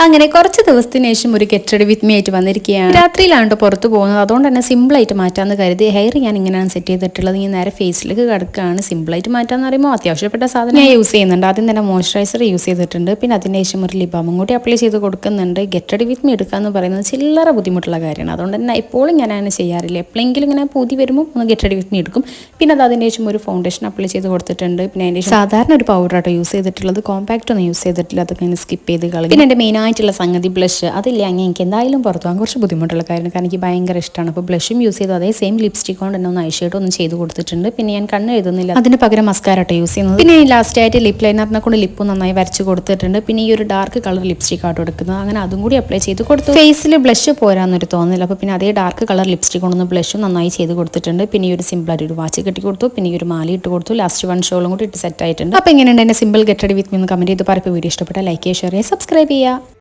അങ്ങനെ കുറച്ച് ദിവസത്തിന് ശേഷം ഒരു ഗെറ്റ് റെഡി വിത്ത് മീ ആയിട്ട് വന്നിരിക്കുകയാണ്. രാത്രിയിലാണ് പുറത്ത് പോകുന്നത്, അതുകൊണ്ട് തന്നെ സിമ്പിളായിട്ട് മാറ്റാമെന്ന് കരുതി ഹെയർ ഞാൻ ഇങ്ങനെയാണ് സെറ്റ് ചെയ്തിട്ടുള്ളത്. ഞാൻ നേരെ ഫേസിലേക്ക് കിടക്കുകയാണ്. സിമ്പിളായിട്ട് മാറ്റാമെന്ന് പറയുമ്പോൾ അത്യാവശ്യപ്പെട്ട സാധനം ഞാൻ യൂസ് ചെയ്യുന്നുണ്ട്. ആദ്യം തന്നെ മോയ്സ്ചറൈസർ യൂസ് ചെയ്തിട്ടുണ്ട്, പിന്നെ അതിന് ശേഷം ഒരു ലിപ് ബാമും കൂടി അപ്ലൈ ചെയ്ത് കൊടുക്കുന്നുണ്ട്. ഗെറ്റ് റെഡി വിത്ത് മീ എടുക്കുക എന്ന് പറയുന്നത് ചില്ലറ ബുദ്ധിമുട്ടുള്ള കാര്യമാണ്, അതുകൊണ്ട് തന്നെ എപ്പോഴും ഞാൻ അങ്ങനെ ചെയ്യാറില്ല. എപ്പോഴെങ്കിലും ഇങ്ങനെ പൂതി വരുമ്പോൾ ഒന്ന് ഗെറ്റ് റെഡി വിത്ത് മീ എടുക്കും. പിന്നെ അത് അതിന് ശേഷം ഒരു ഫൗണ്ടേഷൻ അപ്ലൈ ചെയ്ത് കൊടുത്തിട്ടുണ്ട്. പിന്നെ അതിൻ്റെ സാധാരണ ഒരു പൗഡർ ആട്ടോ യൂസ് ചെയ്തിട്ടുള്ളത്, കോമ്പാക്റ്റ് ഒന്നും യൂസ് ചെയ്തിട്ടില്ല, അതൊക്കെ ഇങ്ങനെ സ്കിപ്പ് ചെയ്ത് കളയും. പിന്നെ എൻ്റെ മെയിനായിട്ടുള്ള സംഗതി ബ്ലഷ്, അതില്ല അങ്ങനെ എനിക്ക് എന്തായാലും പുറത്തു പോകാൻ കുറച്ച് ബുദ്ധിമുട്ടുള്ള കാര്യം, കാരണം എനിക്ക് ഭയങ്കര ഇഷ്ടമാണ്. അപ്പോൾ ബ്ലഷും യൂസ് ചെയ്തു, അതേ സെയിം ലിപ്സ്റ്റിക് കൊണ്ട് തന്നെ ഒന്ന് ഐഷേഡ് ഒന്ന് ചെയ്ത് കൊടുത്തിട്ടുണ്ട്. പിന്നെ ഞാൻ കണ്ണ് എഴുതുന്നില്ല, അതിന് പകരം മസ്കാരാട്ടോ യൂസ് ചെയ്യുന്നത്. പിന്നെ ലാസ്റ്റ് ആയിട്ട് ലിപ് ലൈനറിനെ കൊണ്ട് ലിപ്പ് നന്നായി വരച്ച് കൊടുത്തിട്ടുണ്ട്. പിന്നെ ഈ ഒരു ഡാർക്ക് കളർ ലിപ്സ്റ്റിക് ആട്ടോ എടുക്കുന്നത്, അങ്ങനെ അതും കൂടി അപ്ലൈ ചെയ്ത് കൊടുത്തു. ഫേസിൽ ബ്ലഷ് പോരാന്നൊരു തോന്നില്ല, അപ്പോൾ പിന്നെ അതേ ഡാർക്ക് കളർ ലിപ്സ്റ്റിക് കൊണ്ടൊന്ന് ബ്ലഷും നന്നായി ചെയ്ത് കൊടുത്തിട്ടുണ്ട്. പിന്നെ ഈ ഒരു സിമ്പിളായിട്ട് ഒരു വാച്ച് കെട്ടി കൊടുത്തു, പിന്നെ ഈ ഒരു മാല ഇട്ട് കൊടുത്തു. ലാസ്റ്റ് വൺ ഷോളും കൂടി ഇട്ട് സെറ്റ് ആയിട്ടുണ്ട്. അപ്പോൾ എങ്ങനെയുണ്ട് എൻ്റെ simple get ready with me എന്ന് കമൻറ്റ് ചെയ്ത് പറയപ്പോൾ വീഡിയോ ഇഷ്ടപ്പെട്ടാൽ ലൈക്ക് ചെയ്യുക, ഷെയർ ചെയ്യുക, സബ്സ്ക്രൈബ് ചെയ്യുക.